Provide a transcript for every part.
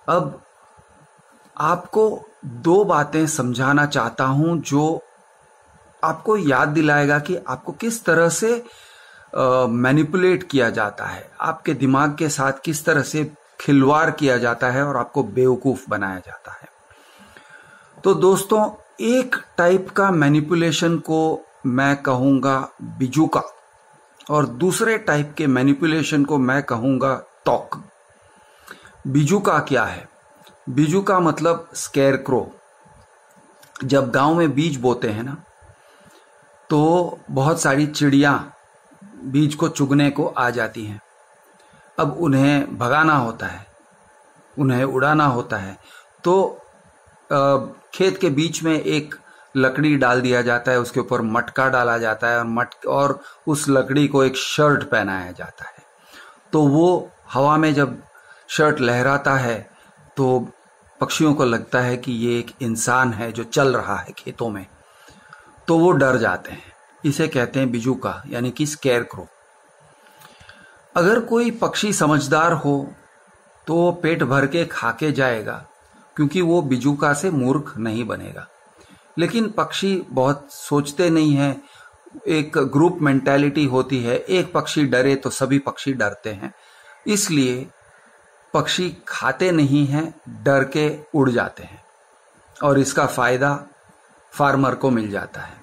अब आपको दो बातें समझाना चाहता हूं जो आपको याद दिलाएगा कि आपको किस तरह से मैनिपुलेट किया जाता है, आपके दिमाग के साथ किस तरह से खिलवाड़ किया जाता है और आपको बेवकूफ बनाया जाता है। तो दोस्तों, एक टाइप का मैनिपुलेशन को मैं कहूंगा बिजूका और दूसरे टाइप के मैनिपुलेशन को मैं कहूंगा टॉक। बिजूका क्या है? बिजूका मतलब स्केयर क्रो। जब गांव में बीज बोते हैं ना, तो बहुत सारी चिड़ियां बीज को चुगने को आ जाती हैं। अब उन्हें भगाना होता है, उन्हें उड़ाना होता है, तो खेत के बीच में एक लकड़ी डाल दिया जाता है, उसके ऊपर मटका डाला जाता है और उस लकड़ी को एक शर्ट पहनाया जाता है। तो वो हवा में जब शर्ट लहराता है तो पक्षियों को लगता है कि ये एक इंसान है जो चल रहा है खेतों में, तो वो डर जाते हैं। इसे कहते हैं बिजूका, यानी कि स्केयर क्रो। अगर कोई पक्षी समझदार हो तो वो पेट भर के खा के जाएगा, क्योंकि वो बिजूका से मूर्ख नहीं बनेगा। लेकिन पक्षी बहुत सोचते नहीं हैं, एक ग्रुप मेंटालिटी होती है, एक पक्षी डरे तो सभी पक्षी डरते हैं, इसलिए पक्षी खाते नहीं हैं, डर के उड़ जाते हैं और इसका फायदा फार्मर को मिल जाता है।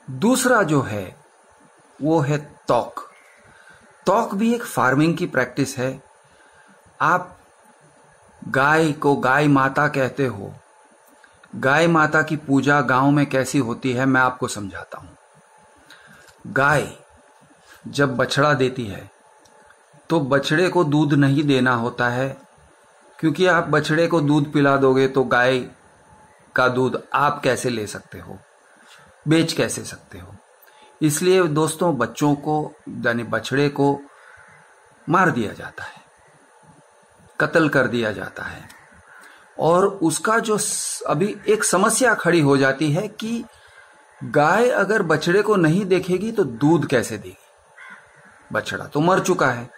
दूसरा जो है वो है तौक। तौक भी एक फार्मिंग की प्रैक्टिस है। आप गाय को गाय माता कहते हो। गाय माता की पूजा गांव में कैसी होती है मैं आपको समझाता हूं। गाय जब बछड़ा देती है तो बछड़े को दूध नहीं देना होता है, क्योंकि आप बछड़े को दूध पिला दोगे तो गाय का दूध आप कैसे ले सकते हो, बेच कैसे सकते हो। इसलिए दोस्तों, बच्चों को यानी बछड़े को मार दिया जाता है, कत्ल कर दिया जाता है। और उसका जो अभी एक समस्या खड़ी हो जाती है कि गाय अगर बछड़े को नहीं देखेगी तो दूध कैसे देगी, बछड़ा तो मर चुका है।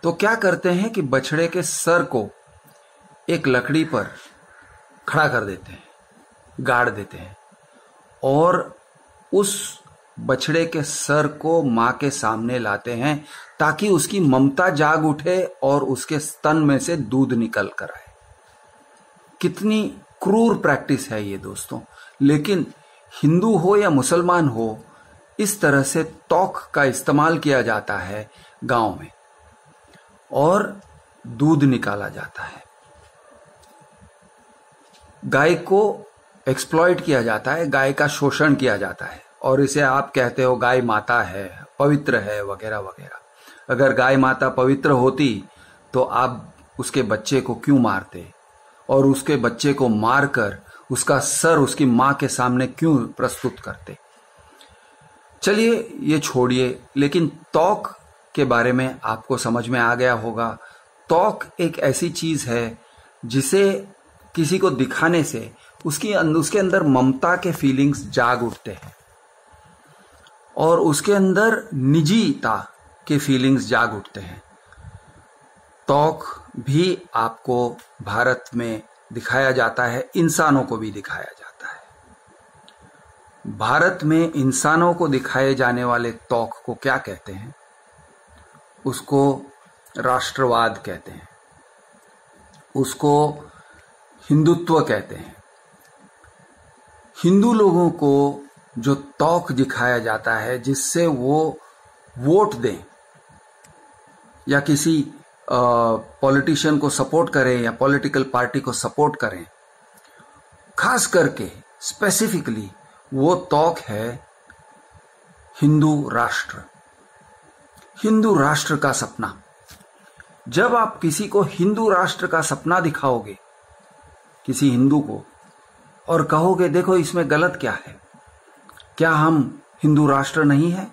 तो क्या करते हैं कि बछड़े के सर को एक लकड़ी पर खड़ा कर देते हैं, गाड़ देते हैं, और उस बछड़े के सर को मां के सामने लाते हैं ताकि उसकी ममता जाग उठे और उसके स्तन में से दूध निकल कर आए। कितनी क्रूर प्रैक्टिस है ये दोस्तों, लेकिन हिंदू हो या मुसलमान हो, इस तरह से तौक का इस्तेमाल किया जाता है गांव में और दूध निकाला जाता है। गाय को एक्सप्लॉइट किया जाता है, गाय का शोषण किया जाता है, और इसे आप कहते हो गाय माता है, पवित्र है, वगैरह वगैरह। अगर गाय माता पवित्र होती तो आप उसके बच्चे को क्यों मारते, और उसके बच्चे को मारकर उसका सर उसकी मां के सामने क्यों प्रस्तुत करते। चलिए ये छोड़िए, लेकिन तौक के बारे में आपको समझ में आ गया होगा। तौक एक ऐसी चीज है जिसे किसी को दिखाने से उसके अंदर ममता के फीलिंग्स जाग उठते हैं और उसके अंदर निजीता के फीलिंग्स जाग उठते हैं। तौक भी आपको भारत में दिखाया जाता है, इंसानों को भी दिखाया जाता है। भारत में इंसानों को दिखाए जाने वाले तौक को क्या कहते हैं? उसको राष्ट्रवाद कहते हैं, उसको हिंदुत्व कहते हैं। हिंदू लोगों को जो तौक दिखाया जाता है जिससे वो वोट दें या किसी पॉलिटिशियन को सपोर्ट करें या पॉलिटिकल पार्टी को सपोर्ट करें, खास करके स्पेसिफिकली वो तौक है हिंदू राष्ट्र, हिंदू राष्ट्र का सपना। जब आप किसी को हिंदू राष्ट्र का सपना दिखाओगे, किसी हिंदू को, और कहोगे देखो इसमें गलत क्या है, क्या हम हिंदू राष्ट्र नहीं है?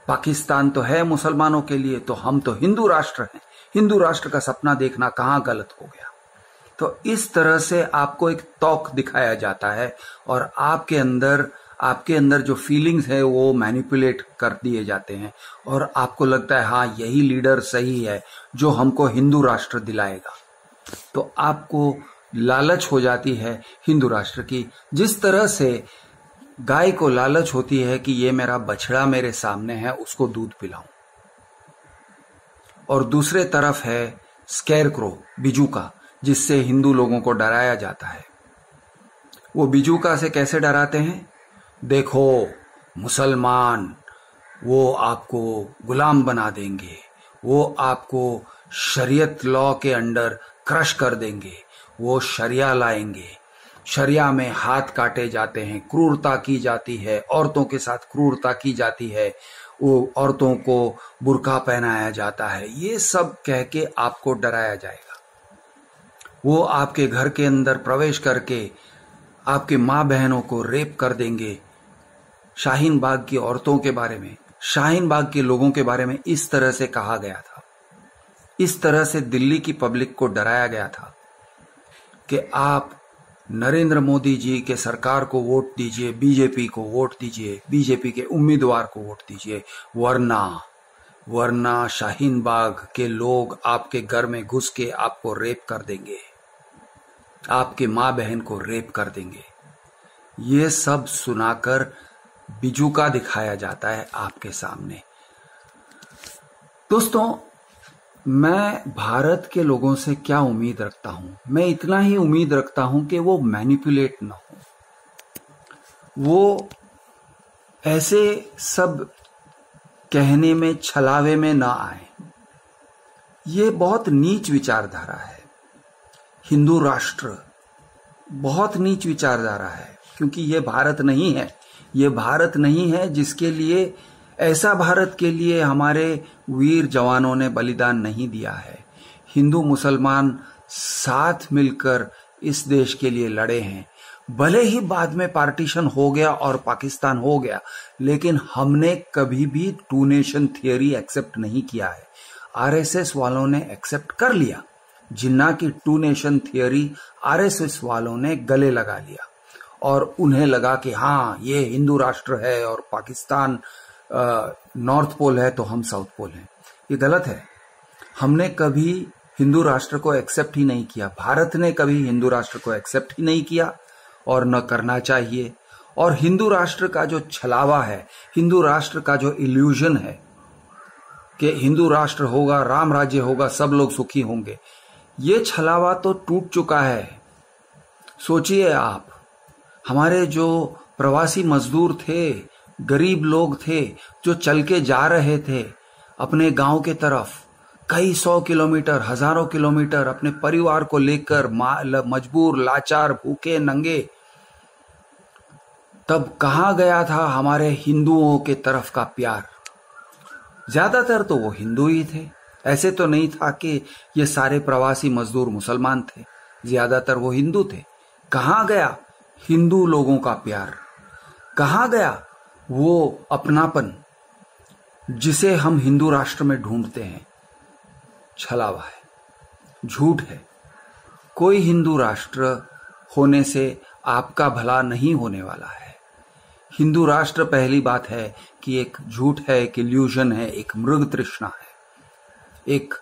पाकिस्तान तो है मुसलमानों के लिए, तो हम तो हिंदू राष्ट्र हैं, हिंदू राष्ट्र का सपना देखना कहां गलत हो गया? तो इस तरह से आपको एक तौक दिखाया जाता है और आपके अंदर जो फीलिंग्स है वो मैनिपुलेट कर दिए जाते हैं और आपको लगता है हाँ यही लीडर सही है जो हमको हिंदू राष्ट्र दिलाएगा। तो आपको लालच हो जाती है हिंदू राष्ट्र की। जिस तरह से गाय को लालच होती है कि ये मेरा बछड़ा मेरे सामने है, उसको दूध पिलाऊं, और दूसरे तरफ है स्केरक्रो, बिजूका, जिससे हिंदू लोगों को डराया जाता है। वो बिजूका से कैसे डराते हैं? देखो मुसलमान, वो आपको गुलाम बना देंगे, वो आपको शरीयत लॉ के अंडर क्रश कर देंगे, वो शरिया लाएंगे, शरिया में हाथ काटे जाते हैं, क्रूरता की जाती है, औरतों के साथ क्रूरता की जाती है, वो औरतों को बुर्का पहनाया जाता है। ये सब कह के आपको डराया जाएगा। वो आपके घर के अंदर प्रवेश करके आपके माँ बहनों को रेप कर देंगे। शाहीन बाग की औरतों के बारे में, शाहीन बाग के लोगों के बारे में इस तरह से कहा गया था, इस तरह से दिल्ली की पब्लिक को डराया गया था कि आप नरेंद्र मोदी जी के सरकार को वोट दीजिए, बीजेपी को वोट दीजिए, बीजेपी के उम्मीदवार को वोट दीजिए, वरना शाहीन बाग के लोग आपके घर में घुस के आपको रेप कर देंगे, आपके माँ बहन को रेप कर देंगे। ये सब सुनाकर बिजूका दिखाया जाता है आपके सामने। दोस्तों, मैं भारत के लोगों से क्या उम्मीद रखता हूं? मैं इतना ही उम्मीद रखता हूं कि वो मैनिपुलेट ना हो, वो ऐसे सब कहने में, छलावे में ना आए। ये बहुत नीच विचारधारा है। हिंदू राष्ट्र बहुत नीच विचारधारा है, क्योंकि ये भारत नहीं है। ये भारत नहीं है जिसके लिए, ऐसा भारत के लिए हमारे वीर जवानों ने बलिदान नहीं दिया है। हिंदू मुसलमान साथ मिलकर इस देश के लिए लड़े हैं। भले ही बाद में पार्टीशन हो गया और पाकिस्तान हो गया, लेकिन हमने कभी भी टू नेशन थियरी एक्सेप्ट नहीं किया है। आरएसएस वालों ने एक्सेप्ट कर लिया। जिन्ना की टू नेशन थियरी आरएसएस वालों ने गले लगा लिया और उन्हें लगा कि हाँ, ये हिंदू राष्ट्र है और पाकिस्तान नॉर्थ पोल है तो हम साउथ पोल हैं। ये गलत है। हमने कभी हिंदू राष्ट्र को एक्सेप्ट ही नहीं किया। भारत ने कभी हिंदू राष्ट्र को एक्सेप्ट ही नहीं किया और न करना चाहिए। और हिंदू राष्ट्र का जो छलावा है, हिंदू राष्ट्र का जो इल्यूजन है कि हिंदू राष्ट्र होगा, राम राज्य होगा, सब लोग सुखी होंगे, ये छलावा तो टूट चुका है। सोचिए आप, हमारे जो प्रवासी मजदूर थे, गरीब लोग थे, जो चल के जा रहे थे अपने गांव के तरफ, कई 100 किलोमीटर, हजारों किलोमीटर अपने परिवार को लेकर, मजबूर, लाचार, भूखे, नंगे, तब कहां गया था हमारे हिंदुओं के तरफ का प्यार? ज्यादातर तो वो हिंदू ही थे। ऐसे तो नहीं था कि ये सारे प्रवासी मजदूर मुसलमान थे, ज्यादातर वो हिंदू थे। कहां गया हिंदू लोगों का प्यार? कहां गया वो अपनापन जिसे हम हिंदू राष्ट्र में ढूंढते हैं? छलावा है, झूठ है। कोई हिंदू राष्ट्र होने से आपका भला नहीं होने वाला है। हिंदू राष्ट्र, पहली बात है कि एक झूठ है, एक इल्यूजन है, एक मृग तृष्णा है, एक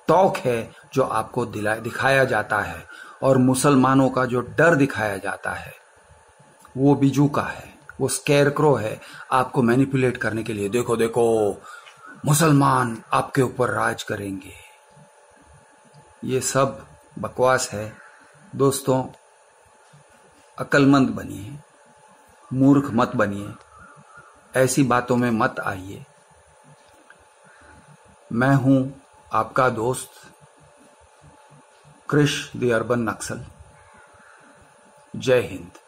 तौक है जो आपको दिखाया जाता है। और मुसलमानों का जो डर दिखाया जाता है वो बिजूका है, वो स्केरक्रो है, आपको मैनिपुलेट करने के लिए। देखो देखो, मुसलमान आपके ऊपर राज करेंगे। ये सब बकवास है। दोस्तों, अक्लमंद बनिए, मूर्ख मत बनिए, ऐसी बातों में मत आइए। मैं हूं आपका दोस्त कृष द अर्बन नक्सल। जय हिंद।